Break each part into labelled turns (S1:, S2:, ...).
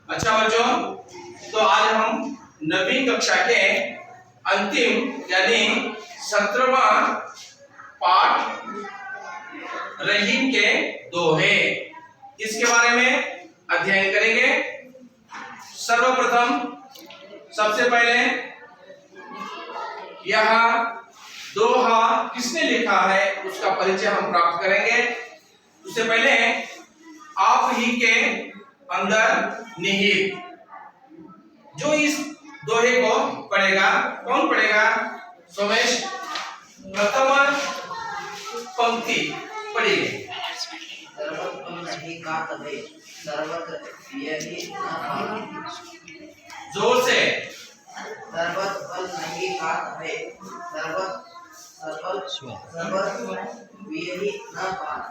S1: अच्छा बच्चों, तो आज हम 9वीं कक्षा के अंतिम यानी 17वां पाठ रहीम के दोहे इसके बारे में अध्ययन करेंगे। सर्वप्रथम सबसे पहले यह दोहा किसने लिखा है उसका परिचय हम प्राप्त करेंगे। उससे पहले आप ही के अंदर निहित जो इस दोहे को पढ़ेगा, कौन पढ़ेगा? सोमेश, प्रथम पंक्ति पढ़िए। जोर से।
S2: सर्वत फल नहीं खात है, सर्वत वियहि न पात।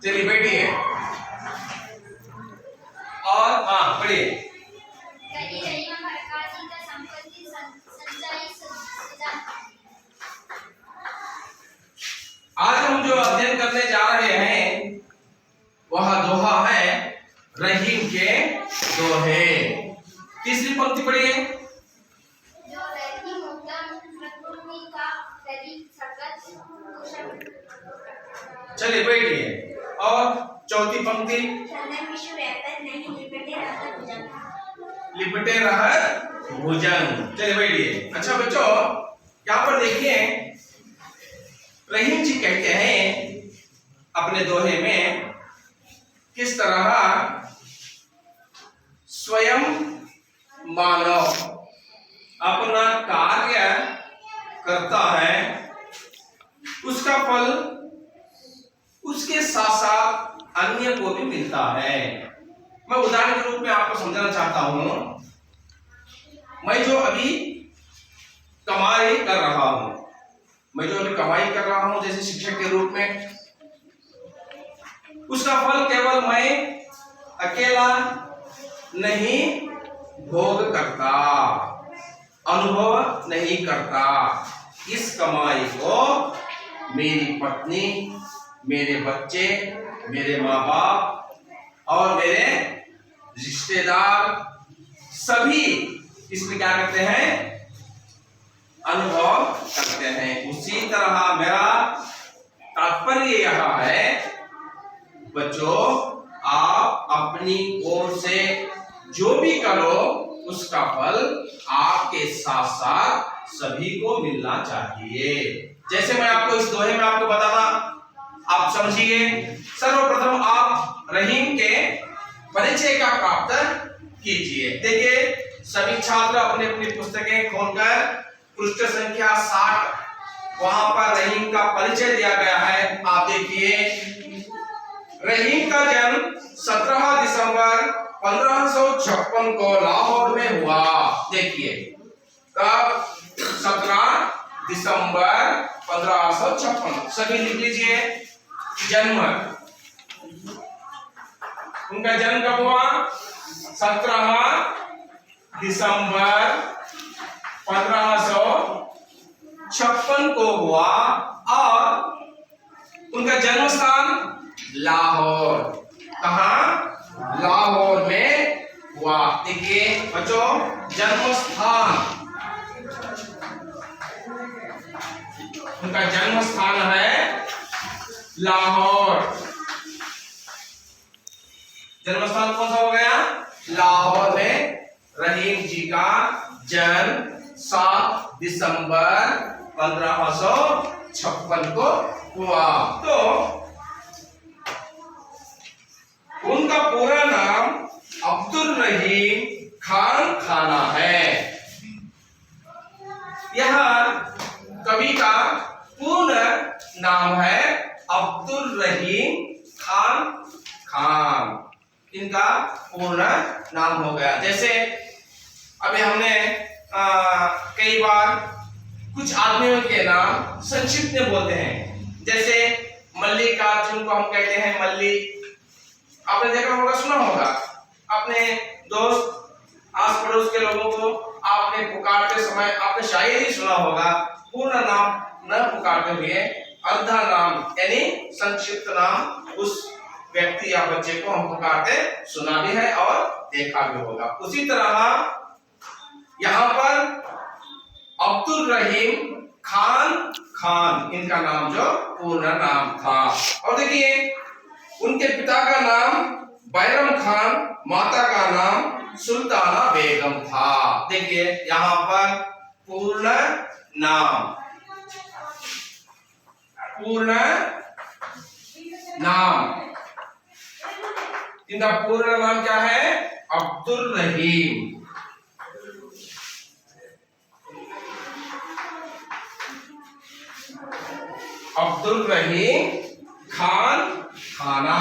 S1: चलिए बैठिए और हाँ पढ़िए। आज हम जो अध्ययन करने जा रहे हैं वह दोहा है रहीम के दोहे। तीसरी पंक्ति पढ़िए। चलिए बैठिए और चौथी पंक्ति। लिपटे रहत भुजंग। चलिए बैठिए। अच्छा बच्चों, यहाँ पर देखिए रहीम जी कहते हैं अपने दोहे में किस तरह स्वयं मानव अपना कार्य करता है, उसका फल उसके साथ साथ अन्य को भी मिलता है। मैं उदाहरण के रूप में आपको समझाना चाहता हूं। मैं जो अभी कमाई कर रहा हूं जैसे शिक्षक के रूप में, उसका फल केवल मैं अकेला नहीं भोग करता, अनुभव नहीं करता। इस कमाई को मेरी पत्नी, मेरे बच्चे, मेरे माँ बाप और मेरे रिश्तेदार सभी इसमें क्या करते हैं? अनुभव करते हैं। उसी तरह मेरा तात्पर्य यह है बच्चों, आप अपनी ओर से जो भी करो उसका फल आपके साथ साथ सभी को मिलना चाहिए। जैसे मैं आपको इस दोहे में आपको बताता, आप समझिए। सर्वप्रथम आप रहीम के परिचय का प्राप्त कीजिए। देखिए सभी छात्र अपनी अपनी पुस्तकें खोलकर पृष्ठ संख्या 60 वहां पर रहीम का परिचय दिया गया है। आप देखिए रहीम का जन्म 17 दिसंबर 1556 को लाहौर में हुआ। देखिए कब? 17 दिसंबर 1556। सभी लिख लीजिए जन्म। उनका जन्म कब हुआ? 17 दिसंबर 1556 को हुआ और उनका जन्म स्थान लाहौर। कहां? लाहौर में हुआ। देखिए बच्चों, जन्म स्थान, उनका जन्म स्थान है लाहौर। जन्म स्थान कौन सा हो गया? लाहौर में रहीम जी का जन्म 7 दिसंबर 1556 को हुआ। तो उनका पूरा नाम अब्दुल रहीम खान खाना है। यह कवि का पूर्ण नाम है अब्दुल रहीम खान। इनका पूर्ण नाम हो गया। जैसे अभी हमने कई बार कुछ आदमियों के नाम संक्षिप्त में बोलते हैं। जैसे मल्लिकार्जुन को हम कहते हैं मल्ली। आपने देखा होगा, सुना होगा। अपने दोस्त आस पड़ोस के लोगों को आपने पुकारते समय आपने शायद ही सुना होगा, पूर्ण नाम न पुकारते हुए अर्धा नाम यानी संक्षिप्त नाम उस व्यक्ति या बच्चे को हम पुकारते सुना भी है और देखा भी होगा। उसी तरह यहाँ पर अब्दुल रहीम खान खान इनका नाम जो पूर्ण नाम था। और देखिए उनके पिता का नाम बैरम खान, माता का नाम सुल्ताना बेगम था। देखिए यहाँ पर पूर्ण नाम इनका पूर्ण नाम क्या है? अब्दुल रहीम। अब्दुल रहीम खान खाना।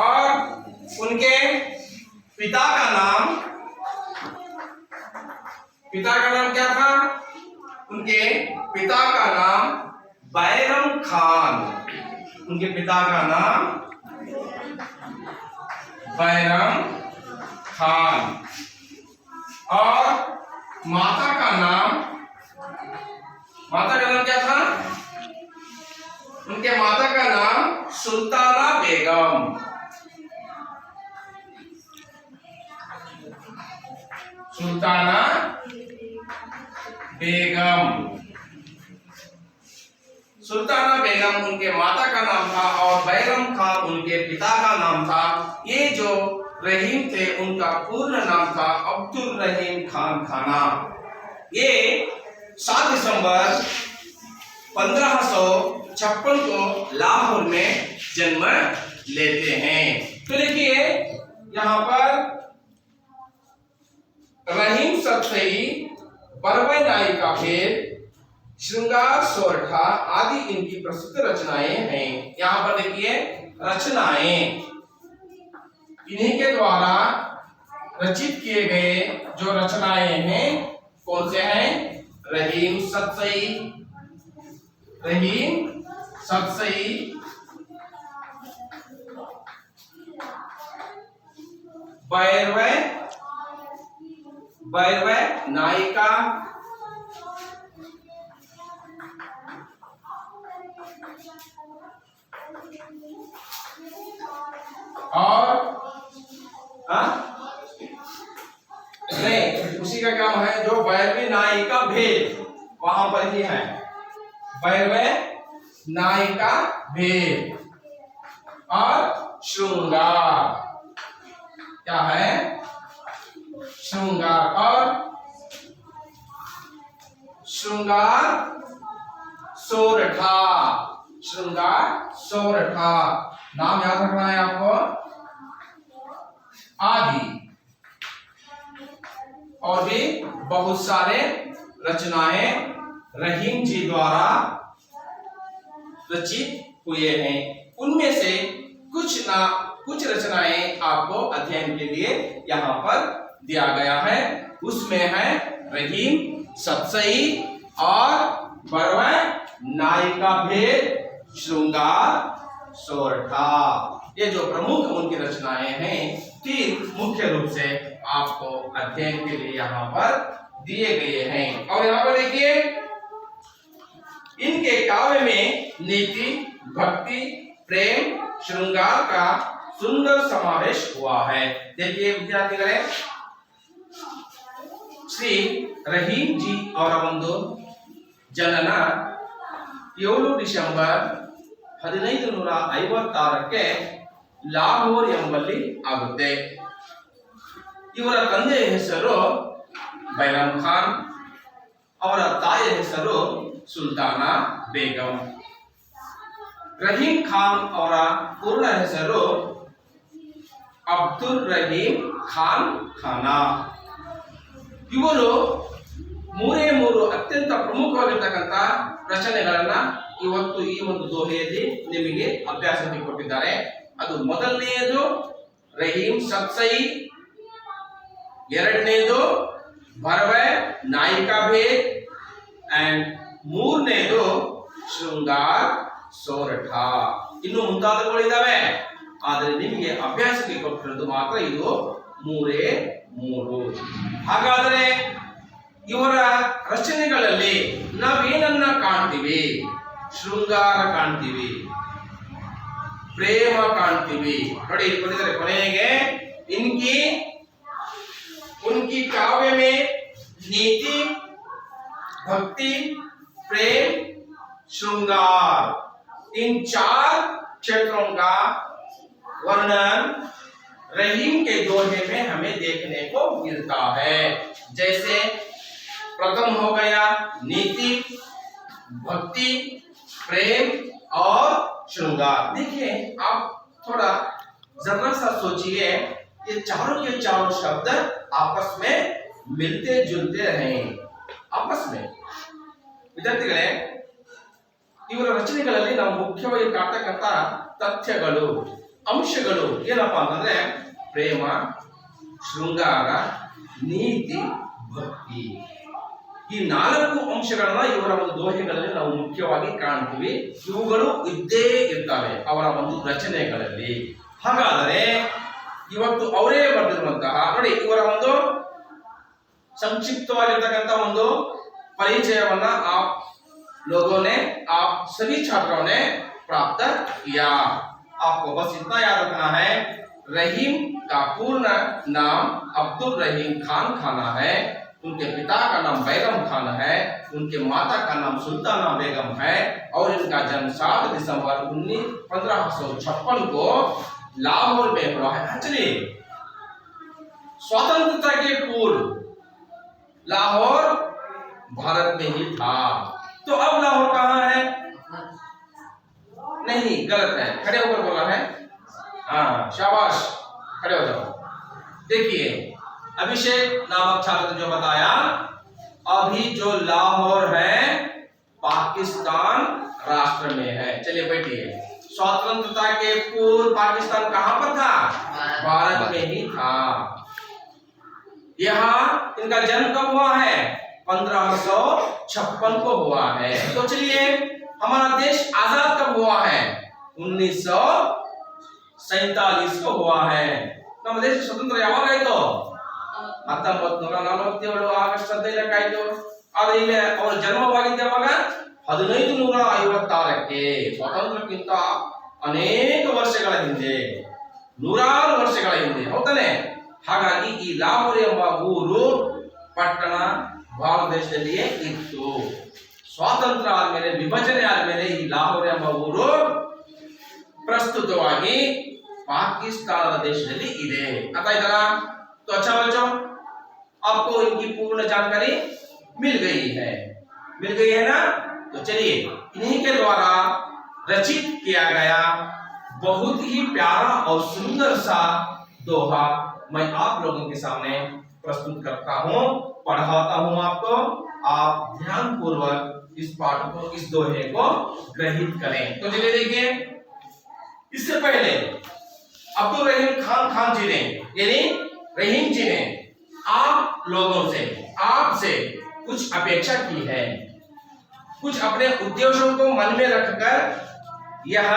S1: और उनके पिता का नाम क्या था? उनके पिता का नाम बैरम खान। उनके पिता का नाम बैरम खान। और माता का नाम क्या था? उनके माता का नाम सुल्ताना बेगम। सुल्ताना बेगम उनके माता का नाम था और बैरम खान उनके पिता का नाम था। ये जो रहीम थे उनका पूर्ण नाम था अब्दुल रहीम खान खाना। ये 7 दिसंबर 1556 को लाहौर में जन्म लेते हैं। तो देखिए यहाँ पर रहीम सतसई, बरवै नाई का भेद, श्रृंगार सोरठा आदि इनकी प्रसिद्ध रचनाएं हैं। यहाँ पर देखिए रचनाएं इन्हीं के द्वारा रचित किए गए जो रचनाएं हैं कौन से हैं? रहीम सतसई, बैरवै नायिका, और नहीं उसी का काम है जो बैरवी नाई का भेद, वहां पर ही है बैरवे नाई का भेद। और श्रृंगार क्या है? श्रृंगार। और श्रृंगार सोरठा नाम याद रखना है आपको। आदि और भी बहुत सारे रचनाएं रहीम जी द्वारा रचित हुए हैं। उनमें से कुछ रचनाएं आपको अध्ययन के लिए यहाँ पर दिया गया है। उसमें है रहीम सतसई और बरवै नाई का भेद, श्रृंगार सोरठा। ये जो प्रमुख उनकी रचनाएं हैं 3 मुख्य रूप से आपको अध्ययन के लिए यहाँ पर दिए गए हैं। और यहाँ पर देखिए इनके काव्य में नीति, भक्ति, प्रेम, श्रृंगार का सुंदर समावेश हुआ है। देखिए विद्यार्थी करें, श्री रहीम जी ಅವರೊಂದು ಜನನ 7 ಡಿಸೆಂಬರ್ 1556ಕ್ಕೆ ಲಾಹೋರ್ ಎಂಬಲ್ಲಿ ಆಗುತ್ತೆ। ಇವರ ತಂದೆಯ ಹೆಸರು बैरम खान, ಅವರ ತಾಯಿಯ ಹೆಸರು ಸುಲ್ತಾನಾ ಬೇಗಂ। रहीम खान ಅವರ ಪೂರ್ಣ ಹೆಸರು ಅಬ್ದುಲ್ ರಹೀಮ್ ಖಾನ್ ಖಾನಾ। ಇವರು ಮೂರು ಅತ್ಯಂತ ಪ್ರಮುಖವಾಗಿರತಕ್ಕಂತ ರಚನೆಗಳನ್ನ ಇವತ್ತು ಈ ಒಂದು ದೋಹೆಯಲ್ಲಿ ನಿಮಗೆ ಅಭ್ಯಾಸಕ್ಕೆ ಕೊಟ್ಟಿದ್ದಾರೆ। ಅದು ಮೊದಲನೆಯದು ರಹೀಮ್ ಸತ್ಸೈ, ಎರಡನೇದು ಬರವೈ ನಾಯಿಕಾ ಭೇದ್ ಅಂಡ್ ಮೂರನೇದು ಶೃಂಗಾರ್ ಸೋರಠಾ। ಇನ್ನು ಮುಂತಾದವುಗಳಿದ್ದಾವೆ, ಆದರೆ ನಿಮಗೆ ಅಭ್ಯಾಸಕ್ಕೆ ಕೊಟ್ಟಿರೋದು ಮಾತ್ರ ಇದು 3 ಹಾಗಾದರೆ ಇವರ ರಚನೆಗಳಲ್ಲಿ ನಾವೇನನ್ನ ಕಾಣ್ತೀವಿ? ಶೃಂಗಾರ ಕಾಣ್ತೀವಿ, ಪ್ರೇಮ ಕಾಣ್ತೀವಿ. ನೋಡಿ ಇಲ್ಲಿ ಬಂದಿದ್ದಾರೆ ಕೊನೆಗೆ उनकी काव्य में नीति, भक्ति, प्रेम, श्रृंगार, इन 4 क्षेत्रों का वर्णन रहीम के दोहे में हमें देखने को मिलता है। जैसे प्रथम हो गया नीति, भक्ति, प्रेम और श्रृंगार। देखिए आप थोड़ा जरा सा सोचिए, ये चारों के चारों शब्द आपस में मिलते जुलते रहे आपस में। ವಿದ್ಯಾರ್ಥಿಗಳೇ, ಇವರ ರಚನೆಗಳಲ್ಲಿ ನಾವು ಮುಖ್ಯವಾಗಿ ಕಾಣ್ತಕ್ಕಂಥ ತಥ್ಯಗಳು, ಅಂಶಗಳು ಏನಪ್ಪಾ ಅಂತಂದ್ರೆ ಪ್ರೇಮ, ಶೃಂಗಾರ, ನೀತಿ, ಭಕ್ತಿ. ಈ 4 ಅಂಶಗಳನ್ನ ಇವರ ಒಂದು ದೋಹೆಗಳಲ್ಲಿ ನಾವು ಮುಖ್ಯವಾಗಿ ಕಾಣ್ತೀವಿ. ಇವುಗಳು ಇದ್ದೇ ಇರ್ತವೆ ಅವರ ಒಂದು ರಚನೆಗಳಲ್ಲಿ. ಹಾಗಾದರೆ ಇವತ್ತು ಅವರೇ ಬರೆದಿರುವಂತಹ ನೋಡಿ ಇವರ ಒಂದು संक्षिप्तವಾಗಿರತಕ್ಕಂತ ಒಂದು परिचयवನ್ನ आप लोगों ने, आप सभी छात्रों ने प्राप्त किया। आपको बस इतना याद रखना है, रहीम का पूर्ण नाम अब्दुल रहीम खान खाना है। उनके पिता का नाम बेगम खान है, उनके माता का नाम सुल्ताना बेगम है और इनका जन्म 7 दिसंबर 1556 को लाहौर में हुआ है। चलिए, स्वतंत्रता के पूर्व लाहौर भारत में ही था, तो अब लाहौर कहाँ है? नहीं, गलत है, खड़े होकर बोला है। हाँ शाबाश, खड़े हो जाओ। देखिए अभिषेक नामक छात्र जो बताया, अभी जो लाहौर है पाकिस्तान राष्ट्र में है। चलिए बैठिए। स्वतंत्रता के पूर्व पाकिस्तान कहां पर था? भारत में ही था। यहाँ इनका जन्म कब हुआ है? 1556 को हुआ है। तो चलिए, हमारा देश आजाद कब हुआ है? 1947 को हुआ है। ನಮ್ಮ ದೇಶ ಸ್ವತಂತ್ರ ಯಾವಾಗ ಆಯ್ತು? 1947 ಆಗಸ್ಟ್ 15 ಆಯ್ತು. ಆದ್ರೆ ಇಲ್ಲಿ ಅವರ ಜನ್ಮವಾಗಿದ್ದ ಯಾವಾಗ? 1556ಕ್ಕೆ. ಸ್ವಾತಂತ್ರ್ಯಕ್ಕಿಂತ ಅನೇಕ ವರ್ಷಗಳ ಹಿಂದೆ, ನೂರಾರು ವರ್ಷಗಳ ಹಿಂದೆ, ಹೌದಾನೆ? ಹಾಗಾಗಿ ಈ ಲಾಹೋರ್ ಎಂಬ ಊರು, ಪಟ್ಟಣ ಭಾರತ ದೇಶದಲ್ಲಿಯೇ ಇತ್ತು. ಸ್ವಾತಂತ್ರ್ಯ ಆದ್ಮೇಲೆ, ವಿಭಜನೆ ಆದ್ಮೇಲೆ ಈ ಲಾಹೋರ್ ಎಂಬ ಊರು ಪ್ರಸ್ತುತವಾಗಿ पाकिस्तान देश में इधे। आता इधर तो अच्छा बच्चों, आपको इनकी पूर्ण जानकारी मिल गई है ना? तो चलिए, इन्हीं के द्वारा रचित किया गया बहुत ही प्यारा और सुंदर सा दोहा मैं आप लोगों के सामने प्रस्तुत करता हूँ, पढ़ाता हूँ आपको। आप ध्यान पूर्वक इस पाठ को, इस दोहे को ग्रहित करें। तो चलिए देखिए, इससे पहले अब्दुल रहीम खान जी ने, यानी रहीम जी ने आप लोगों से, आपसे कुछ अपेक्षा की है, कुछ अपने उद्देश्यों को मन में रखकर यह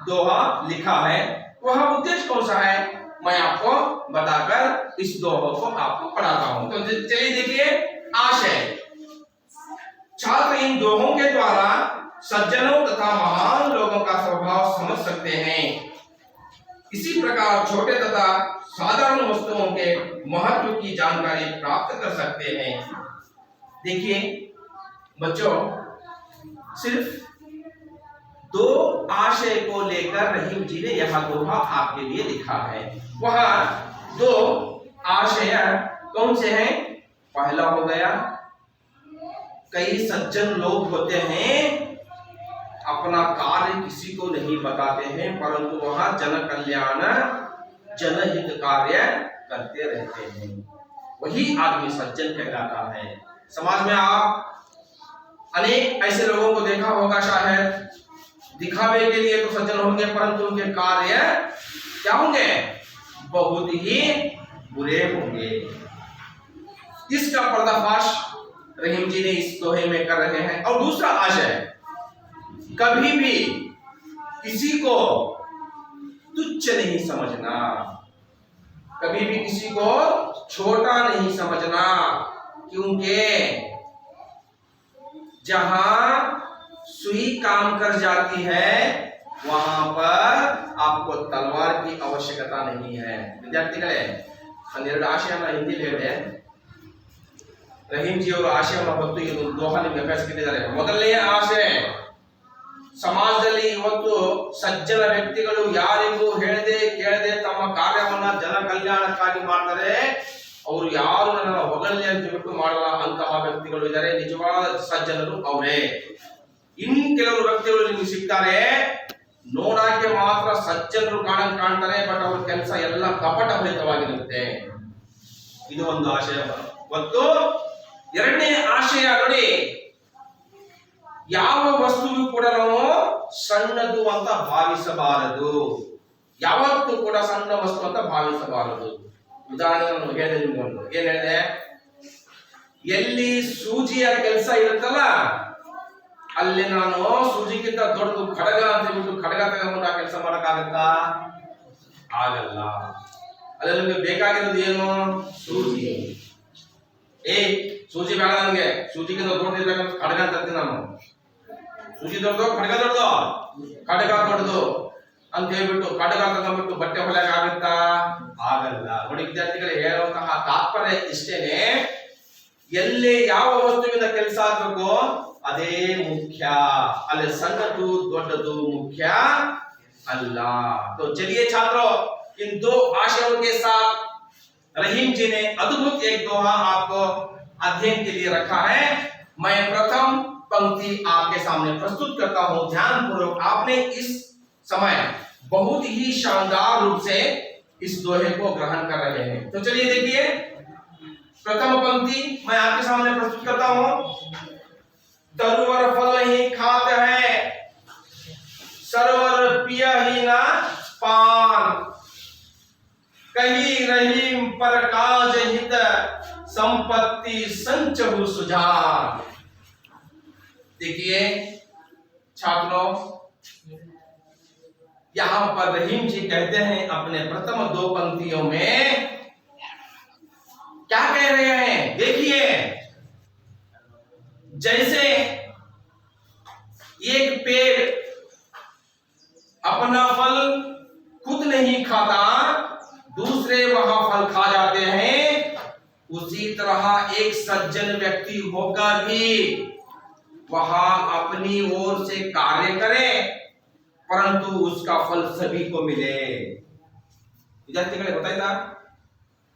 S1: दोहा लिखा है। वह उद्देश्य कौन सा है मैं आपको बताकर इस दोहे को आपको पढ़ाता हूं। तो चलिए देखिए, आशय। छात्र इन दोहों के द्वारा सज्जनों तथा महान लोगों का स्वभाव समझ सकते हैं। इसी प्रकार छोटे तथा साधारण वस्तुओं के महत्व की जानकारी प्राप्त कर सकते हैं। देखिए बच्चों, सिर्फ 2 आशय को लेकर रहीम जी ने यह दोहा आपके लिए लिखा है। वह 2 आशय कौन से हैं? पहला हो गया, कई सज्जन लोग होते हैं अपना कार्य किसी को नहीं बताते हैं, परंतु वहां जन कल्याण, जनहित कार्य करते रहते हैं। वही आदमी सज्जन कहलाता है। समाज में आप अनेक ऐसे लोगों को देखा होगा, शायद दिखावे के लिए तो सज्जन होंगे, परंतु उनके कार्य क्या होंगे? बहुत ही बुरे होंगे। इसका पर्दाफाश रहीम जी ने इस दोहे में कर रहे हैं। और दूसरा आशय, कभी भी किसी को तुच्छ नहीं समझना, कभी भी किसी को छोटा नहीं समझना, क्योंकि जहां सुई काम कर जाती है वहां पर आपको तलवार की आवश्यकता नहीं है। ವಿದ್ಯಾರ್ಥಿಗಳೇ ಒಂದೆರಡು ಆಶಯನ ಹಿಂದಿಲಿ ಹೇಳಿದೆ, ರಹೀಂ ಜಿ ಅವರು ಆಶಯವನ್ನು ಹೊತ್ತು ಇದು ದೋಹ ನಿಮಗೆ ಅಭ್ಯಾಸಕ್ಕಿಟ್ಟಿದ್ದಾರೆ. ಮೊದಲನೇ ಆಶಯ, ಸಮಾಜದಲ್ಲಿ ಇವತ್ತು ಸಜ್ಜನ ವ್ಯಕ್ತಿಗಳು ಯಾರಿಗೂ ಹೇಳದೆ ಕೇಳದೆ ತಮ್ಮ ಕಾರ್ಯವನ್ನ ಜನ ಕಲ್ಯಾಣಕ್ಕಾಗಿ ಮಾಡ್ತಾರೆ. ಅವರು ಯಾರು ನನ್ನ ಹೊಗಳಿ ಅಂತ ಬಿಟ್ಟು ಮಾಡಲ್ಲ ಅಂತಹ ವ್ಯಕ್ತಿಗಳು ಇದ್ದಾರೆ. ನಿಜವಾದ ಸಜ್ಜನರು ಅವರೇ. ಇನ್ನು ಕೆಲವರು ವ್ಯಕ್ತಿಗಳು ನಿಮ್ಗೆ ಸಿಗ್ತಾರೆ, ನೋಡಕ್ಕೆ ಮಾತ್ರ ಸಜ್ಜನರು ಕಾಣ್ತಾರೆ, ಬಟ್ ಅವ್ರ ಕೆಲಸ ಎಲ್ಲ ಕಪಟ ಭರಿತವಾಗಿರುತ್ತೆ. ಇದು ಒಂದು ಆಶಯ. ಮತ್ತು ಎರಡನೇ ಆಶಯ ನೋಡಿ, ಯಾವ ವಸ್ತುವು ಕೂಡ ನಾವು ಸಣ್ಣದು ಅಂತ ಭಾವಿಸಬಾರದು. ಯಾವತ್ತೂ ಕೂಡ ಸಣ್ಣ ವಸ್ತು ಅಂತ ಭಾವಿಸಬಾರದು. ಉದಾಹರಣೆ ನಾನು ಹೇಳಿದೆ ನಿಮ್ಗೊಂದು, ಏನ್ ಹೇಳಿದೆ, ಎಲ್ಲಿ ಸೂಜಿಯ ಕೆಲಸ ಇರುತ್ತಲ್ಲ ಅಲ್ಲಿ ನಾನು ಸೂಜಿಗಿಂತ ದೊಡ್ಡದು ಖಡ್ಗ ಅಂತ ಹೇಳ್ಬಿಟ್ಟು ಖಡ್ಗ ತಗೊಂಡು ಆ ಕೆಲಸ ಮಾಡಕ್ಕಾಗತ್ತಾ? ಆಗಲ್ಲ. ಅಲ್ಲಿ ನಮ್ಗೆ ಬೇಕಾಗಿರೋದು ಏನು? ಸೂಜಿ. ಸೂಜಿ ಬೇಡ ನನ್ಗೆ, ಸೂಜಿಗಿಂತ ದೊಡ್ಡದಿರ್ತಕ್ಕಂಥ ಖಡ್ಗ ತರ್ತೀನಿ ನಾನು. ಸೂಜಿ ದೊಡ್ಡದು, ಖಡ್ಗ ದೊಡ್ಡದು, ಖಡ್ಗ ದೊಡ್ಡದು ಅಂತ ಹೇಳ್ಬಿಟ್ಟು ಖಡ್ಗ ತಗೊಂಡ್ಬಿಟ್ಟು ಬಟ್ಟೆ ಹೊಲಿಯಕ್ ಆಗುತ್ತಾ? ಆಗಲ್ಲ. ನೋಡಿ ವಿದ್ಯಾರ್ಥಿಗಳು ಹೇಳುವಂತಹ ತಾತ್ಪರ್ಯ ಇಷ್ಟೇನೆ, ಎಲ್ಲಿ ಯಾವ ವಸ್ತುವಿನ ಕೆಲಸ ಆಗ್ಬೇಕು ಅದೇ ಮುಖ್ಯ, ಅಲ್ಲಿ ಸಣ್ಣದು ದೊಡ್ಡದು ಮುಖ್ಯ अल्लाह। तो चलिए छात्रों, इन दो आशयों के साथ रहीम जी ने अद्भुत एक दोहा आपको अध्ययन के लिए रखा है। मैं प्रथम पंक्ति आपके सामने प्रस्तुत करता हूं, ध्यान पूर्वक आपने इस समय बहुत ही शानदार रूप से इस दोहे को ग्रहण कर रहे हैं। तो चलिए देखिए, प्रथम पंक्ति मैं आपके सामने प्रस्तुत करता हूं। दरुवर फल नहीं खात है, सरोवर पिया ही ना पान, कही रहीम पर काज हित, संपत्ति संचहु सुजान। देखिए छात्रों, यहां पर रहीम जी कहते हैं अपने प्रथम दो पंक्तियों में क्या कह रहे हैं? देखिए, जैसे एक पेड़ अपना फल खुद नहीं खाता, दूसरे वहां फल खा जाते हैं, उसी तरह एक सज्जन व्यक्ति होकर भी वहां अपनी ओर से कार्य करे, परंतु उसका फल सभी को मिले। ವಿದ್ಯಾರ್ಥಿಗಳೇ ಗೊತ್ತಾಯ್ತಾ?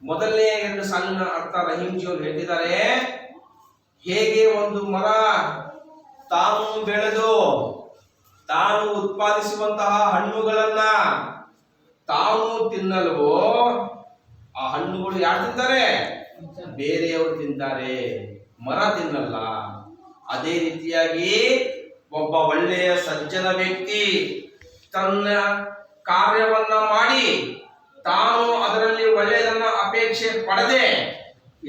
S1: ಮೊದಲನೇ ಎರಡು ಸಣ್ಣ ಅರ್ಥ ರಹೀಂ ಜಿ ಅವರು ಹೇಳ್ತಿದ್ದಾರೆ. ಹೇಗೆ ಒಂದು ಮರ ತಾನು ಬೆಳೆದು ತಾನು ಉತ್ಪಾದಿಸುವಂತಹ ಹಣ್ಣುಗಳನ್ನ ತಾನು ತಿನ್ನಲ್ವೋ, ಆ ಹಣ್ಣುಗಳು ಯಾರು ತಿಂತಾರೆ? ಬೇರೆಯವರು ತಿಂತಾರೆ, ಮರ ತಿನ್ನಲ್ಲ. ಅದೇ ರೀತಿಯಾಗಿ ಒಬ್ಬ ಒಳ್ಳೆಯ ಸಜ್ಜನ ವ್ಯಕ್ತಿ ತನ್ನ ಕಾರ್ಯವನ್ನ ಮಾಡಿ ತಾನು ಅದರಲ್ಲಿ ಒಳ್ಳೆಯದನ್ನ ಅಪೇಕ್ಷೆ ಪಡದೆ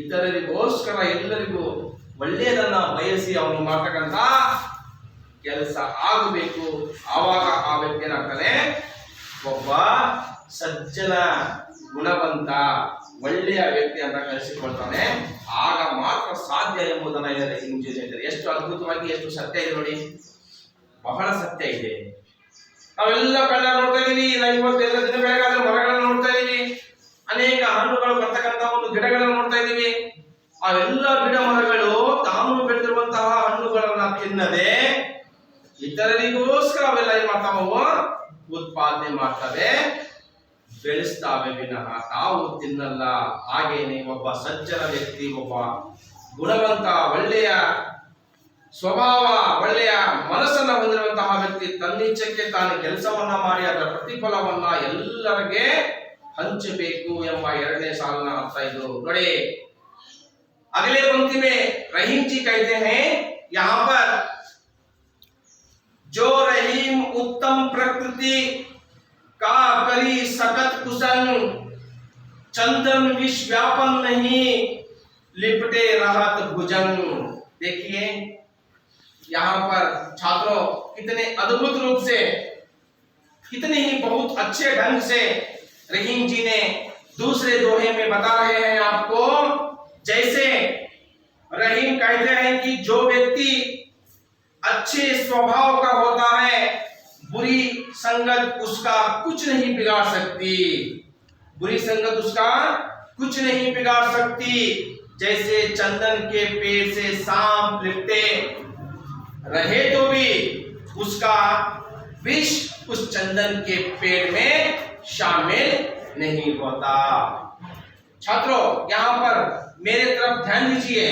S1: ಇತರರಿಗೋಸ್ಕರ ಎಲ್ಲರಿಗೂ ಒಳ್ಳೆಯದನ್ನ ಬಯಸಿ ಅವನು ಮಾಡ್ತಕ್ಕಂಥ ಕೆಲಸ ಆಗಬೇಕು. ಆವಾಗ ಆ ವ್ಯಕ್ತಿ ಏನಾಗ್ತಾನೆ? ಒಬ್ಬ ಸಜ್ಜನ ಗುಣವಂತ ಒಳ್ಳೆಯ ವ್ಯಕ್ತಿ ಅಂತ ಕರೆಸಿಕೊಳ್ತಾನೆ. ಆಗ ಮಾತ್ರ ಸಾಧ್ಯ ಎಂಬುದನ್ನ ಹೇಳಿದ್ದಾರೆ. ಎಷ್ಟು ಅದ್ಭುತವಾಗಿ, ಎಷ್ಟು ಸತ್ಯ ಇದೆ ನೋಡಿ, ಬಹಳ ಸತ್ಯ ಇದೆ. ನಾವೆಲ್ಲ ಕಳ್ಳ ನೋಡ್ತಾ ಇದೀವಿ, ಇವತ್ತೆಲ್ಲ ದಿನ ಬೆಳಗಾದ್ರೆ ಮರಗಳನ್ನು ನೋಡ್ತಾ ಇದೀವಿ, ಅನೇಕ ಹಣ್ಣುಗಳು ಬರ್ತಕ್ಕಂಥ ಒಂದು ಗಿಡಗಳನ್ನು ನೋಡ್ತಾ ಇದೀವಿ. ಆ ಎಲ್ಲ ಗಿಡ ಮರಗಳು ತಾನು ಬೆಳೆದಿರುವಂತಹ ಹಣ್ಣುಗಳನ್ನ ತಿನ್ನದೆ ಇತರರಿಗೋಸ್ಕರ ಅವೆಲ್ಲ ಏನ್ ಮಾಡ್ತಾವೋ ಉತ್ಪಾದನೆ ಮಾಡ್ತವೆ, ಬೆಳೆಸ್ತಾವೆ ವಿನಃ ತಾವು ತಿನ್ನಲ್ಲ. ಹಾಗೇನೆ ಒಬ್ಬ ಸಜ್ಜನ ವ್ಯಕ್ತಿ, ಒಬ್ಬ ಗುಣವಂತ ಒಳ್ಳೆಯ ಸ್ವಭಾವ ಒಳ್ಳೆಯ ಮನಸ್ಸನ್ನ ಹೊಂದಿರುವಂತಹ ವ್ಯಕ್ತಿ ತನ್ನಿಚ್ಛಕ್ಕೆ ತಾನು ಕೆಲಸವನ್ನ ಮಾಡಿ ಅದರ ಪ್ರತಿಫಲವನ್ನ ಎಲ್ಲರಿಗೆ ಹಂಚಬೇಕು ಎಂಬ ಎರಡನೇ ಸಾಲಿನ ಅರ್ಥ ಇದು ನೋಡಿ. अगले पंक्ति में रहीम जी कहते हैं, यहां पर जो रहीम उत्तम प्रकृति का करी सकत कुशन, चंदन विष व्यापन नहीं लिपटे रहत भुजन। देखिए यहां पर छात्रों कितने अद्भुत रूप से, कितने ही बहुत अच्छे ढंग से रहीम जी ने दूसरे दोहे में बता रहे हैं आपको। जैसे रहीम कहते हैं कि जो व्यक्ति अच्छे स्वभाव का होता है, बुरी संगत उसका कुछ नहीं बिगाड़ सकती। बुरी संगत उसका कुछ नहीं बिगाड़ सकती। जैसे चंदन के पेड़ से सांप लिपटे रहे तो भी उसका विष उस चंदन के पेड़ में शामिल नहीं होता। छात्रों, यहां पर मेरे तरफ ध्यान दीजिए।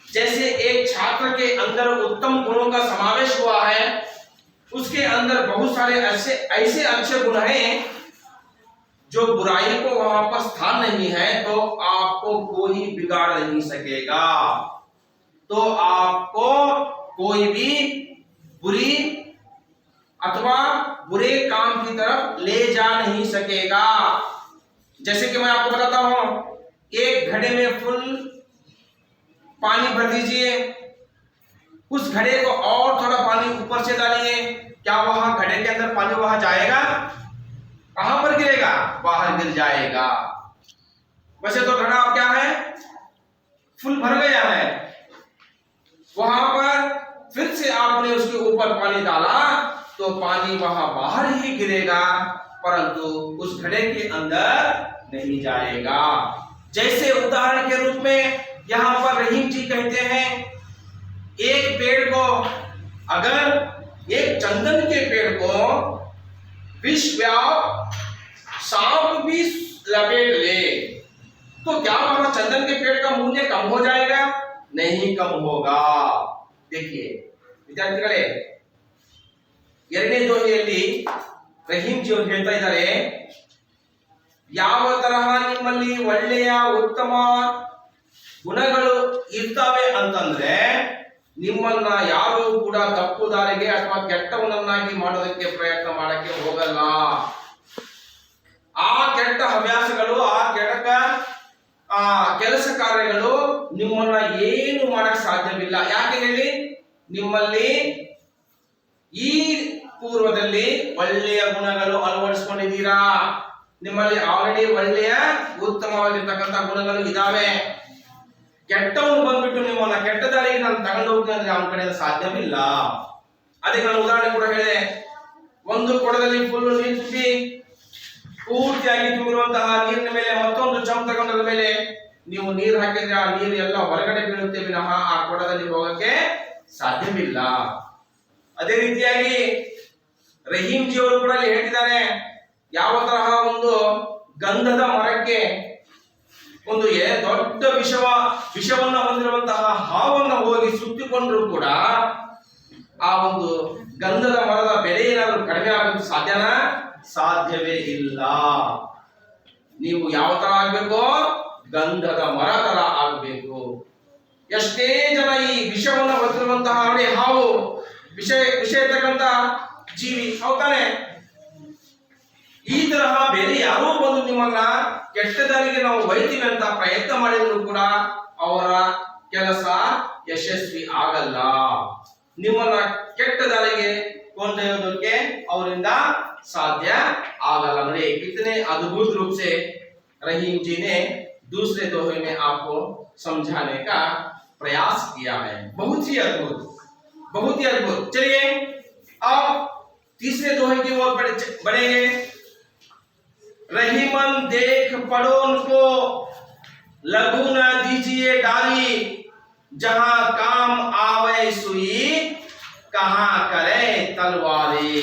S1: जैसे एक छात्र के अंदर उत्तम गुणों का समावेश हुआ है, उसके अंदर बहुत सारे ऐसे अच्छे गुण हैं जो बुराई को वहां पर स्थान नहीं है, तो आपको कोई बिगाड़ नहीं सकेगा। तो आपको कोई भी बुरी अथवा बुरे काम की तरफ ले जा नहीं सकेगा। जैसे कि मैं आपको बताता हूं, एक घड़े में फुल पानी भर दीजिए, उस घड़े को और थोड़ा पानी ऊपर से डालिए, क्या वहां घड़े के अंदर पानी वहां जाएगा? कहां पर गिरेगा? बाहर गिर जाएगा। वैसे तो घड़ा क्या है, फुल भर गया है, वहां पर फिर से आपने उसके ऊपर पानी डाला तो पानी वहां बाहर ही गिरेगा, परंतु उस घड़े के अंदर नहीं जाएगा। जैसे उदाहरण के रूप में यहां पर रहीम जी कहते हैं, एक पेड़ को, अगर एक चंदन के पेड़ को विषव्याप सांप भी लपेट ले तो क्या वहां चंदन के पेड़ का मूल्य कम हो जाएगा? नहीं कम होगा। देखिए ವಿದ್ಯಾರ್ಥಿಗಳೇ, ಎರಡನೇ ದೋಹೆಯಲ್ಲಿ ರಹೀಂ ಜಿ ಅವರು ಹೇಳ್ತಾ ಇದ್ದಾರೆ, ಯಾವ ತರಹ ನಿಮ್ಮಲ್ಲಿ ಒಳ್ಳೆಯ ಉತ್ತಮ ಗುಣಗಳು ಇರ್ತವೆ ಅಂತಂದ್ರೆ ನಿಮ್ಮನ್ನ ಯಾರು ಕೂಡ ತಪ್ಪು ದಾರಿಗೆ ಅಥವಾ ಕೆಟ್ಟವನನ್ನಾಗಿ ಮಾಡೋದಕ್ಕೆ ಪ್ರಯತ್ನ ಮಾಡಕ್ಕೆ ಹೋಗಲ್ಲ. ಆ ಕೆಟ್ಟ ಹವ್ಯಾಸಗಳು, ಆ ಕೆಟ್ಟ ಕೆಲಸ ಕಾರ್ಯಗಳು ನಿಮ್ಮನ್ನ ಏನು ಮಾಡಕ್ ಸಾಧ್ಯವಿಲ್ಲ. ಯಾಕೆ ಹೇಳಿ? ನಿಮ್ಮಲ್ಲಿ ಈ ಪೂರ್ವದಲ್ಲಿ ಒಳ್ಳೆಯ ಗುಣಗಳು ಅಳವಡಿಸಿಕೊಂಡಿದ್ದೀರಾ. ನಿಮ್ಮಲ್ಲಿ ಆಲ್ರೆಡಿ ಒಳ್ಳೆಯ ಉತ್ತಮವಾಗಿರ್ತಕ್ಕಂಥ ಗುಣಗಳು ಇದಾವೆ. ಕೆಟ್ಟವನು ಬಂದ್ಬಿಟ್ಟು ನಿಮ್ಮನ್ನ ಕೆಟ್ಟ ದಾರಿಗೆ ನಾನು ತಗೊಂಡು ಹೋಗ್ತೀನಿ ಅಂದ್ರೆ ಅವನ ಕಡೆ ಸಾಧ್ಯವಿಲ್ಲ. ಅದಕ್ಕೆ ನಾನು ಉದಾಹರಣೆ ಕೂಡ ಹೇಳಿದೆ. ಒಂದು ಕೊಡದಲ್ಲಿ ಫುಲ್ ನೀರು ತುಂಬಿ ಪೂರ್ತಿಯಾಗಿ ತುಂಬಿರುವಂತಹ ನೀರಿನ ಮೇಲೆ ಮತ್ತೊಂದು ಚಮ್ ತಗೊಂಡದ ಮೇಲೆ ನೀವು ನೀರು ಹಾಕಿದ್ರೆ ಆ ನೀರು ಎಲ್ಲ ಹೊರಗಡೆ ಬೀಳುತ್ತೆ ವಿನಃ ಆ ಕೊಡದಲ್ಲಿ ಹೋಗಕ್ಕೆ ಸಾಧ್ಯವಿಲ್ಲ. ಅದೇ ರೀತಿಯಾಗಿ ರಹೀಂ ಜಿ ಅವರು ಕೂಡ ಇಲ್ಲಿ ಹೇಳ್ತಿದ್ದಾರೆ, ಯಾವ ತರಹ ಒಂದು ಗಂಧದ ಮರಕ್ಕೆ ಒಂದು ದೊಡ್ಡ ವಿಷವನ್ನ ಹೊಂದಿರುವಂತಹ ಹಾವನ್ನ ಹೋಗಿ ಸುತ್ತಿಕೊಂಡ್ರು ಕೂಡ ಆ ಒಂದು ಗಂಧದ ಮರದ ಬೆಲೆ ಏನಾದರೂ ಕಡಿಮೆ ಆಗೋದು ಸಾಧ್ಯನಾ? ಸಾಧ್ಯವೇ ಇಲ್ಲ. ನೀವು ಯಾವ ತರ ಆಗ್ಬೇಕು? ಗಂಧದ ಮರ ತರ ಆಗ್ಬೇಕು. ಎಷ್ಟೇ ಜನ ಈ ವಿಷವನ್ನ ಹೊಂದಿರುವಂತಹ ನೋಡಿ, ಹಾವು ವಿಷ ಇರ್ತಕ್ಕಂಥ ಜೀವಿ ಹೌದಾನೆ. ಈ ತರಹ ಬೇರೆ ಯಾರೋ ಬಂದು ನಿಮ್ಮನ್ನ ಕೆಟ್ಟ ದಾರಿಗೆ ನಾವು ಒಯ್ತೀವಿ ಅಂತ ಪ್ರಯತ್ನ ಮಾಡಿದ್ರು ಕೂಡ ಅವರ ಕೆಲಸ ಯಶಸ್ವಿ ಆಗಲ್ಲ. ನಿಮ್ಮನ್ನ ಕೆಟ್ಟ ದಾರಿಗೆ ಕೊಂಡೊಯ್ಯೋದಕ್ಕೆ ಅವರಿಂದ साध्य आगला। ನೋಡಿ कितने अद्भुत रूप से रहीम जी ने दूसरे दोहे में आपको समझाने का प्रयास किया है। बहुत ही अद्भुत, बहुत ही अद्भुत। चलिए अब तीसरे दोहे की ओर बढ़ेंगे। रहीमन देख पढ़ो उनको, लघु न दीजिए डाली, जहां काम आवे सुई, कहां करे तलवारी।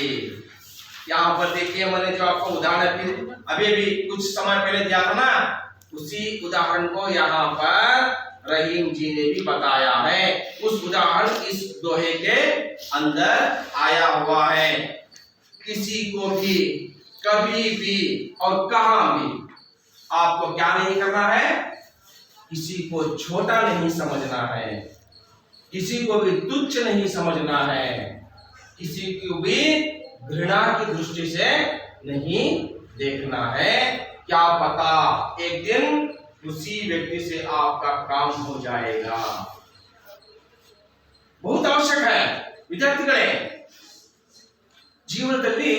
S1: यहाँ पर देखिए, मैंने जो आपको उदाहरण अभी कुछ समय पहले दिया था ना, उसी उदाहरण को यहाँ पर रहीम जी ने भी बताया है। उस उदाहरण इस दोहे के अंदर आया हुआ है। किसी को भी कभी भी और कहां भी आपको क्या नहीं करना है? किसी को छोटा नहीं समझना है, किसी को भी तुच्छ नहीं समझना है, किसी को भी घृणा की दृष्टि से नहीं देखना है। क्या पता एक दिन उसी व्यक्ति से आपका काम हो जाएगा। बहुत आवश्यक है ವಿದ್ಯಾರ್ಥಿಗಳೇ, ಜೀವನದಲ್ಲಿ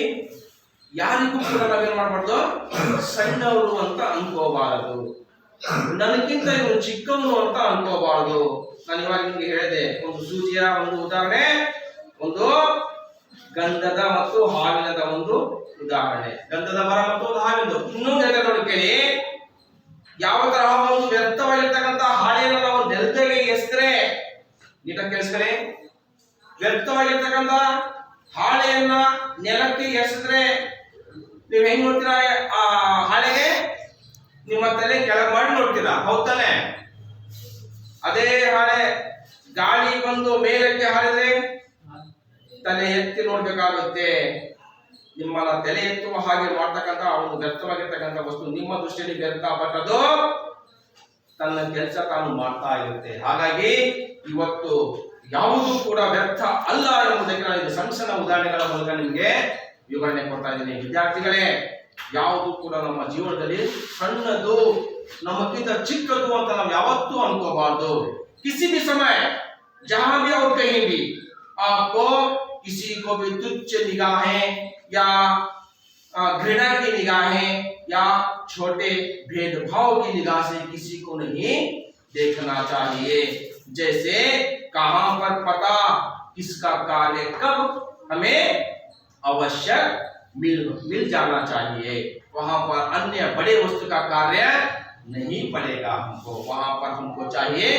S1: ಯಾರಿಗೂ ಕೂಡ ನಾವೇನ್ ಮಾಡಬಾರ್ದು, ಸಣ್ಣವರು ಅಂತ ಅನ್ಕೋಬಾರದು, ನನಗಿಂತ ಇವನು ಚಿಕ್ಕವನು ಅಂತ ಅನ್ಕೋಬಾರದು, ನಾನು ಇವಾಗ ನಿಮಗೆ ಹೇಳಿದೆ, ಒಂದು ಸೂಜಿಯ ಒಂದು ಉದಾಹರಣೆ, ಒಂದು ಗಂಧದ ಮತ್ತು ಹಾವಿನದ ಒಂದು ಉದಾಹರಣೆ. ಗಂಧದ ಮರ ಮತ್ತು ಒಂದು ಹಾವಿನದು. ಇನ್ನೊಂದು ಹೇಗೆ ನೋಡಿ ಕೇಳಿ, ಯಾವ ತರಹ ಒಂದು ವ್ಯರ್ಥವಾಗಿರ್ತಕ್ಕಂಥ ಹಾಳೆಯನ್ನು ನಾವು ನೆಲದಲ್ಲಿ ಎಸೆದ್ರೆ, ನೀಟಾಗಿ ಕೇಳಿಸ್ಕೊಳ್ಳಿ, ವ್ಯರ್ಥವಾಗಿರ್ತಕ್ಕಂಥ ಹಾಳೆಯನ್ನ ನೆಲಕ್ಕೆ ಎಸೆದ್ರೆ ನೀವು ಹೆಂಗ್ ನೋಡ್ತೀರಾ? ಆ ಹಾಳೆಗೆ ನಿಮ್ಮ ತಲೆ ಕೆಳಗೆ ಮಾಡಿ ನೋಡ್ತೀರಾ, ಹೌದಾನೆ? ಅದೇ ಹಾಳೆ ಗಾಳಿ ಬಂದು ಮೇಲಕ್ಕೆ ಹಾರಿದ್ರೆ ತಲೆ ಎತ್ತಿ ನೋಡ್ಬೇಕಾಗುತ್ತೆ. ನಿಮ್ಮನ್ನ ತಲೆ ಎತ್ತುವ ಹಾಗೆ ಮಾಡ್ತಕ್ಕಂಥ ಒಂದು ವ್ಯರ್ಥವಾಗಿರ್ತಕ್ಕಂಥ ವಸ್ತು ನಿಮ್ಮ ದೃಷ್ಟಿಯಲ್ಲಿ ವ್ಯರ್ಥ, ಬಟ್ ಅದು ತನ್ನ ಕೆಲಸ ತಾನು ಮಾಡ್ತಾ ಇರುತ್ತೆ. ಹಾಗಾಗಿ ಇವತ್ತು ಯಾವುದೂ ಕೂಡ ವ್ಯರ್ಥ ಅಲ್ಲ ಎಂಬುದಕ್ಕೆ ನಾನು ಇದು ಸಣ್ಣ ಸಣ್ಣ ಉದಾಹರಣೆಗಳ ಮೂಲಕ ನಿಮಗೆ ವಿವರಣೆ ಕೊಡ್ತಾ ಇದ್ದೀನಿ. ವಿದ್ಯಾರ್ಥಿಗಳೇ, ಯಾವುದು ಕೂಡ ನಮ್ಮ ಜೀವನದಲ್ಲಿ ಸಣ್ಣದು, ನಮಗಿಂತ ಚಿಕ್ಕದು ಅಂತ ನಾವು ಯಾವತ್ತೂ ಅನ್ಕೋಬಾರ್ದು. किसी भी समय जहां भी और कहीं भी आपको किसी को भी तुच्छ निगाहें या घृणा की निगाहें या छोटे भेदभाव की निगाह से किसी को नहीं देखना चाहिए. जैसे कहां पर पता किसका कार्य कब हमें आवश्यक मिल जाना चाहिए, वहां पर अन्य बड़े वस्तु का कार्य नहीं पड़ेगा हमको. वहां पर हमको चाहिए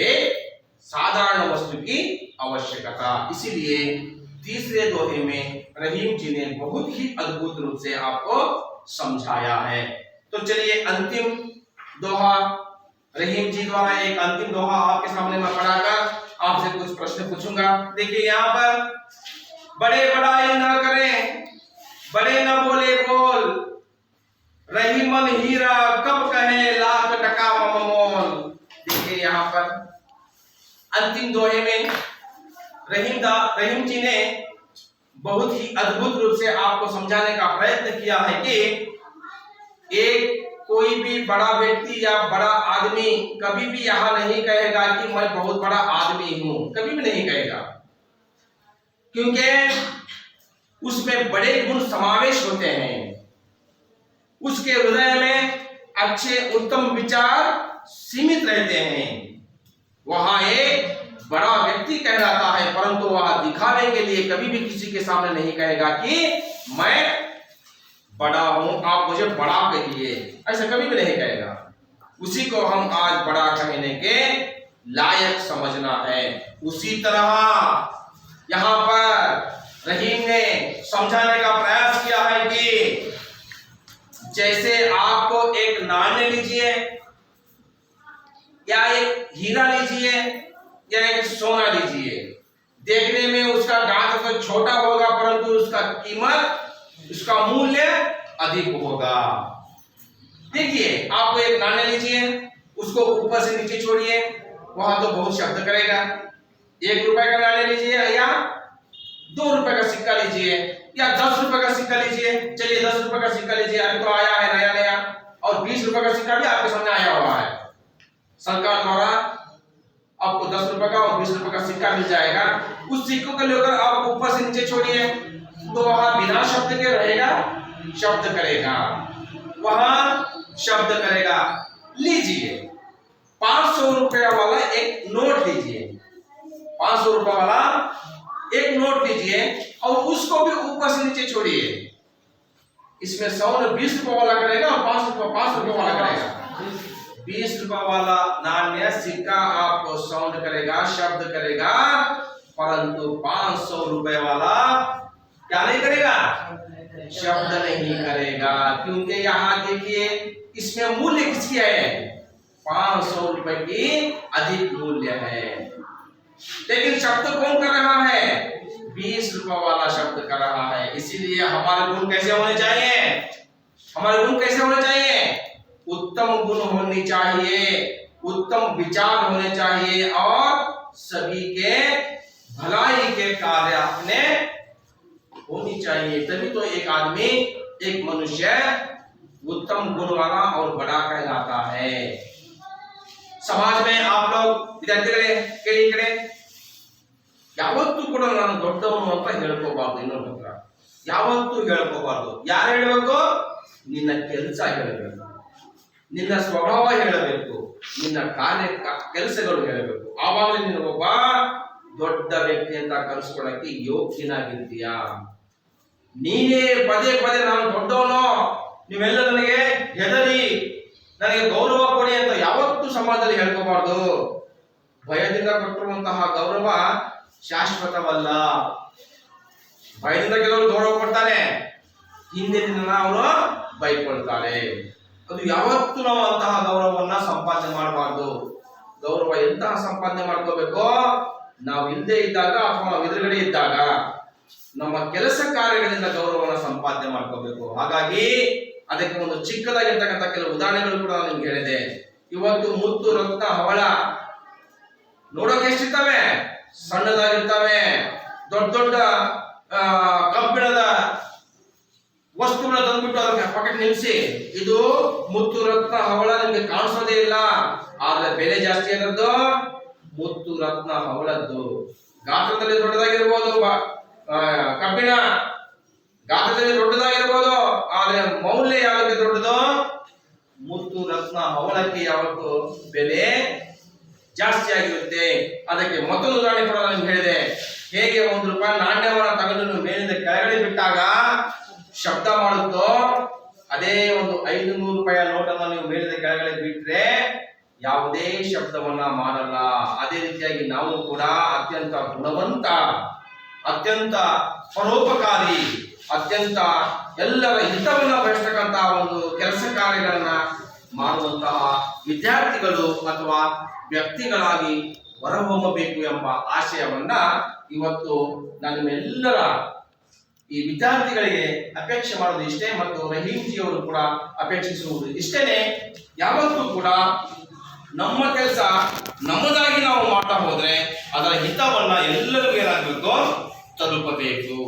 S1: एक साधारण वस्तु की आवश्यकता. इसीलिए तीसरे दोहे में रहीम जी ने बहुत ही अद्भुत रूप से आपको समझाया है. तो चलिए अंतिम दोहा रहीम जी द्वारा एक अंतिम दोहा आपके सामने मैं पढ़ाकर आपसे कुछ प्रश्न पूछूंगा. देखिए यहाँ पर, बड़े बड़ाई न करें, बड़े न बोले बोल, रही मन हीरा कब कहे लाख टका मोल. देखिए यहाँ पर अंतिम दोहे में रहीम जी ने बहुत ही अद्भुत रूप से आपको समझाने का प्रयत्न किया है कि एक कोई भी बड़ा व्यक्ति या बड़ा आदमी कभी भी यहां नहीं कहेगा कि मैं बहुत बड़ा आदमी हूं, कभी भी नहीं कहेगा, क्योंकि उसमें बड़े गुण समावेश होते हैं. उसके हृदय में अच्छे उत्तम विचार सीमित रहते हैं. वहां एक बड़ा व्यक्ति कहलाता है, परंतु वह दिखावे के लिए कभी भी किसी के सामने नहीं कहेगा कि मैं बड़ा हूं, आप मुझे बड़ा कहिए, ऐसा कभी भी नहीं कहेगा. उसी को हम आज बड़ा कहने के लायक समझना है. उसी तरह यहां पर रहीम ने समझाने का प्रयास किया है कि जैसे आपको एक नाणय लीजिए या एक हीरा लीजिए या एक सोना लीजिए, देखने में उसका दांत तो छोटा होगा, परंतु उसका कीमत, उसका मूल्य अधिक होगा. देखिए, आपको एक नाणय लीजिए, उसको ऊपर से नीचे छोड़िए, वहां तो बहुत शब्द करेगा. 1 रुपए का नाणय लीजिए या 2 रुपए का सिक्का लीजिए या 10 रुपए का सिक्का लीजिए. चलिए 10 रुपए का सिक्का लीजिए, अभी तो आया है नया नया, और 20 रुपए का सिक्का भी आपके सामने आया हुआ है. सरकार द्वारा आपको 10 रुपए का और 20 रुपए का सिक्का मिल जाएगा. उस सिक्कों को लेकर आप ऊपर से नीचे छोड़िए, तो वहां बिना शब्द के रहेगा, शब्द करेगा, वहां शब्द करेगा. लीजिए 500 रुपए वाला एक नोट लीजिए, 500 रुपए वाला एक नोट लीजिए और उसको भी ऊपर से नीचे छोड़िए. इसमें 120 रुपए वाला करेगा और 5 रुपए वाला करेगा. 20 रुपए वाला नाण्य सिक्का आपको साउंड करेगा, शब्द करेगा, परंतु 500 रुपए वाला क्या नहीं करेगा? शब्द नहीं करेगा. क्योंकि यहाँ देखिए, इसमें मूल्य किसकी है? 500 रुपए की अधिक मूल्य है. लेकिन शब्द कौन कर रहा है? 20 रुपए वाला शब्द कर रहा है. इसीलिए हमारे गुण कैसे होने चाहिए? हमारे गुण कैसे होने चाहिए? उत्तम गुण होनी चाहिए, उत्तम विचार होने चाहिए और सभी के भलाई के कार्य अपने होनी चाहिए. तभी तो एक आदमी, एक मनुष्य उत्तम गुण वाला और बड़ा कहलाता है. समाज में आप लोग ವಿದ್ಯಾರ್ಥಿಗಳೇ ಕೇಳಿ ಈ ಕಡೆ, ಯಾವತ್ತೂ ಕೂಡ ನಾನು ದೊಡ್ಡವನು ಅಂತ ಹೇಳ್ಕೋಬಾರ್ದು. ಇನ್ನೊಬ್ಬ ಹತ್ರ ಯಾವತ್ತೂ ಹೇಳ್ಕೋಬಾರ್ದು. ಯಾರು ಹೇಳ್ಬೇಕು? ನಿನ್ನ ಕೆಲಸ ಹೇಳಬೇಕು. ನಿನ್ನ ಸ್ವಭಾವ ಹೇಳಬೇಕು, ನಿನ್ನ ಕೆಲಸಗಳು ಹೇಳಬೇಕು. ಆವಾಗ ನೀನು ಒಬ್ಬ ದೊಡ್ಡ ವ್ಯಕ್ತಿ ಅಂತ ಕಲಿಸ್ಕೊಳಕ್ಕೆ ಯೋಗ್ಯನಾಗಿರ್ತೀಯ. ನೀನೇ ಪದೇ ಪದೇ ನಾನು ದೊಡ್ಡವನು, ನೀವೆಲ್ಲ ನನಗೆ ಹೆದರಿ ನನಗೆ ಗೌರವ ಕೊಡಿ ಅಂತ ಯಾವತ್ತೂ ಸಮಾಜದಲ್ಲಿ ಹೇಳ್ಕೋಬಾರ್ದು. ಭಯದಿಂದ ಕೊಟ್ಟಿರುವಂತಹ ಗೌರವ ಶಾಶ್ವತವಲ್ಲ. ಭಯದಿಂದ ಕೆಲವರು ಗೌರವ ಕೊಡ್ತಾರೆ, ಹಿಂದೆ ದಿನ ಅವರು ಬೈಕೊಳ್ತಾರೆ. ಅದು ಯಾವತ್ತೂ ನಾವು ಅಂತಹ ಗೌರವವನ್ನ ಸಂಪಾದನೆ ಮಾಡಬಾರ್ದು. ಗೌರವ ಎಂತಹ ಸಂಪಾದನೆ ಮಾಡ್ಕೋಬೇಕು? ನಾವು ಇಲ್ಲದೆ ಇದ್ದಾಗ ಅಥವಾ ನಾವು ಎದುರುಗಡೆ ಇದ್ದಾಗ ನಮ್ಮ ಕೆಲಸ ಕಾರ್ಯಗಳಿಂದ ಗೌರವವನ್ನು ಸಂಪಾದನೆ ಮಾಡ್ಕೋಬೇಕು. ಹಾಗಾಗಿ ಅದಕ್ಕೆ ಒಂದು ಚಿಕ್ಕದಾಗಿರ್ತಕ್ಕಂಥ ಕೆಲವು ಉದಾಹರಣೆಗಳು ಕೂಡ ನಾನು ನಿಮ್ಗೆ ಹೇಳಿದೆ. ಇವತ್ತು ಮುತ್ತು, ರತ್ನ, ಹವಳ ನೋಡೋಕೆ ಎಷ್ಟಿರ್ತವೆ? ಸಣ್ಣದಾಗಿರ್ತವೆ. ದೊಡ್ಡ ದೊಡ್ಡ ಕಬ್ಬಿಣದ ವಸ್ತುಗಳ ತಂದ್ಬಿಟ್ಟು ಅದಕ್ಕೆ ಪಾಕೆಟ್ ನಿಲ್ಲಿಸಿ, ಇದು ಮುತ್ತು, ರತ್ನ, ಹವಳ ನಿಮ್ಗೆ ಕಾಣಿಸೋದೇ ಇಲ್ಲ, ಆದ್ರೆ ಬೆಲೆ ಜಾಸ್ತಿ ಅದರದ್ದು ಮುತ್ತು, ರತ್ನ, ಹವಳದ್ದು. ಗಾತ್ರದಲ್ಲಿ ದೊಡ್ಡದಾಗಿರ್ಬೋದು ಕಬ್ಬಿಣ, ಗಾತ್ರದಲ್ಲಿ ದೊಡ್ಡದಾಗಿರ್ಬೋದು, ಆದ್ರೆ ಮೌಲ್ಯ ಯಾವಕ್ಕೆ ದೊಡ್ಡದು? ಮುತ್ತು, ರತ್ನ, ಹವಳಕ್ಕೆ ಯಾವತ್ತು ಬೆಲೆ ಜಾಸ್ತಿ ಆಗಿರುತ್ತೆ. ಅದಕ್ಕೆ ಮತ್ತೊಂದು ಉದಾಹರಣೆ ಕೂಡ ನಾನು ಹೇಳಿದೆ. ಹೇಗೆ ₹1 ನಾಣ್ಯವನ್ನು ತಗೊಂಡು ಮೇಲಿಂದ ಕೆಳಗಡೆ ಬಿಟ್ಟಾಗ ಶಬ್ದ ಮಾಡುತ್ತೋ, ಅದೇ ಒಂದು ₹500 ನೋಟನ್ನು ನೀವು ಮೇಲಿಂದ ಕೆಳಗಡೆ ಬಿಟ್ರೆ ಯಾವುದೇ ಶಬ್ದವನ್ನ ಮಾಡಲ್ಲ. ಅದೇ ರೀತಿಯಾಗಿ ನಾವು ಕೂಡ ಅತ್ಯಂತ ಗುಣವಂತ, ಅತ್ಯಂತ ಪರೋಪಕಾರಿ, ಅತ್ಯಂತ ಎಲ್ಲರ ಹಿತವನ್ನ ಬಯಸ್ತಕ್ಕಂತಹ ಒಂದು ಕೆಲಸ ಕಾರ್ಯಗಳನ್ನ ಮಾಡುವಂತಹ ವಿದ್ಯಾರ್ಥಿಗಳು ಅಥವಾ ವ್ಯಕ್ತಿಗಳಾಗಿ ಹೊರಹೊಮ್ಮಬೇಕು ಎಂಬ ಆಶಯವನ್ನ ಇವತ್ತು ನಾನು ನಿಮ್ಮೆಲ್ಲರ ಈ ವಿದ್ಯಾರ್ಥಿಗಳಿಗೆ ಅಪೇಕ್ಷೆ ಮಾಡೋದು ಇಷ್ಟೇ. ಮತ್ತು ರಹೀಂಜಿಯವರು ಕೂಡ ಅಪೇಕ್ಷಿಸುವುದು ಇಷ್ಟೇನೆ. ಯಾವತ್ತೂ ಕೂಡ ನಮ್ಮ ಕೆಲಸ ನಮ್ಮದಾಗಿ ನಾವು ಮಾಡ್ತಾ ಹೋದ್ರೆ ಅದರ ಹಿತವನ್ನ ಎಲ್ಲರಿಗೂ ಏನಾಗಬೇಕು? ತಲುಪಬೇಕು,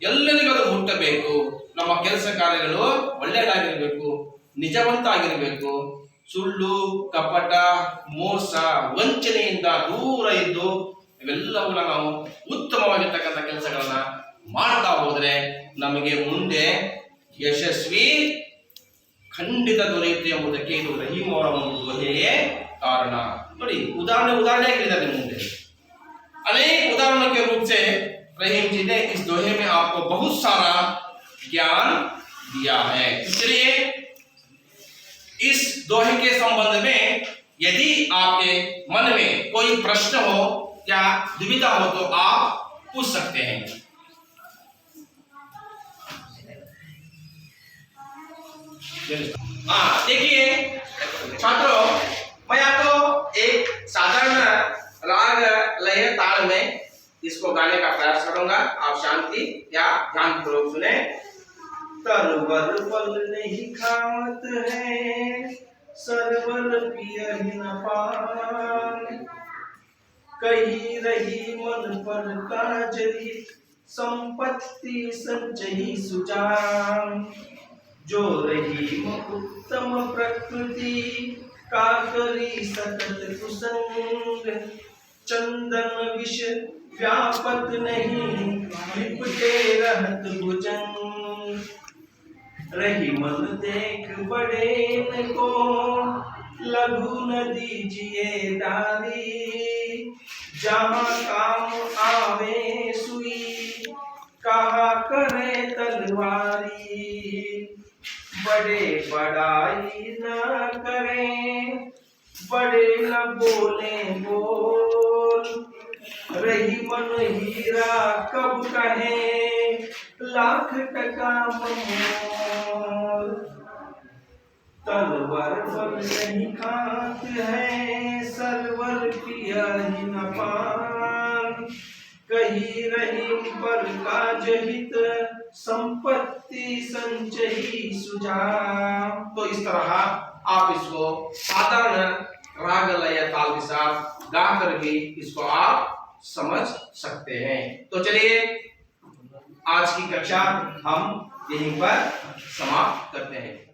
S1: ಎಲ್ಲರಿಗೂ ಅದು ಮುಟ್ಟಬೇಕು. ನಮ್ಮ ಕೆಲಸ ಕಾರ್ಯಗಳು ಒಳ್ಳೆಯದಾಗಿರ್ಬೇಕು, ನಿಜವಂತ ಆಗಿರಬೇಕು. ಸುಳ್ಳು, ಕಪಟ, ಮೋಸ, ವಂಚನೆಯಿಂದ ದೂರ ಇದ್ದು ಇವೆಲ್ಲವನ್ನ ನಾವು ಉತ್ತಮವಾಗಿರ್ತಕ್ಕಂಥ ಕೆಲಸಗಳನ್ನ ಮಾಡ್ತಾ ಹೋದ್ರೆ ನಮಗೆ ಮುಂದೆ ಯಶಸ್ವಿ ಖಂಡಿತ ದೊರೆಯುತ್ತೆ ಎಂಬುದಕ್ಕೆ ಇದು ರಹೀಂ ಅವರ ಒಂದು ಧ್ವನಿಯೇ ಕಾರಣ. ನೋಡಿ, उदाहरण ಹೇಳಿದ್ದಾರೆ ಮುಂದೆ. अनेक उदाहरणों के रूप से रहीम जी ने इस दोहे में आपको बहुत सारा ज्ञान दिया है. इसलिए इस दोहे के संबंध में यदि आपके मन में कोई प्रश्न हो या दुविधा हो तो आप पूछ सकते हैं. देखिए छात्रों, मैं आपको एक साधारण राग लय ताल में इसको गाने का प्रयास करूंगा. आप शांति या ध्यान पूर्वक सुने. तरवर फल नहीं खात है, सरवर पियहि न पान, कही रही मन पर काजरी, संपत्ति संचयी सुजान. जो रही उत्तम प्रकृति, काकरी सतत कुसंग, चंदन विष व्यापत नहीं, लिपटे रहत भुजंग. रही मन देख बड़े न को, लघु न दीजिए दारी, जहाँ काम आवे सुई, कहा करे तलवारी. बड़े बड़ाई न करें, बड़े न बोले बोल, रही मन हीरा कब कहे, लाख टका मोल. तलवर फल नहीं खात है, सरवर पियहि न पान, कही रही पर काज हित, संपत्ति संचयी सुजान. तो इस तरह आप इसको साधारण राग लय ताल के साथ गाकर भी इसको आप समझ सकते हैं. तो चलिए आज की कक्षा हम यहीं पर समाप्त करते हैं.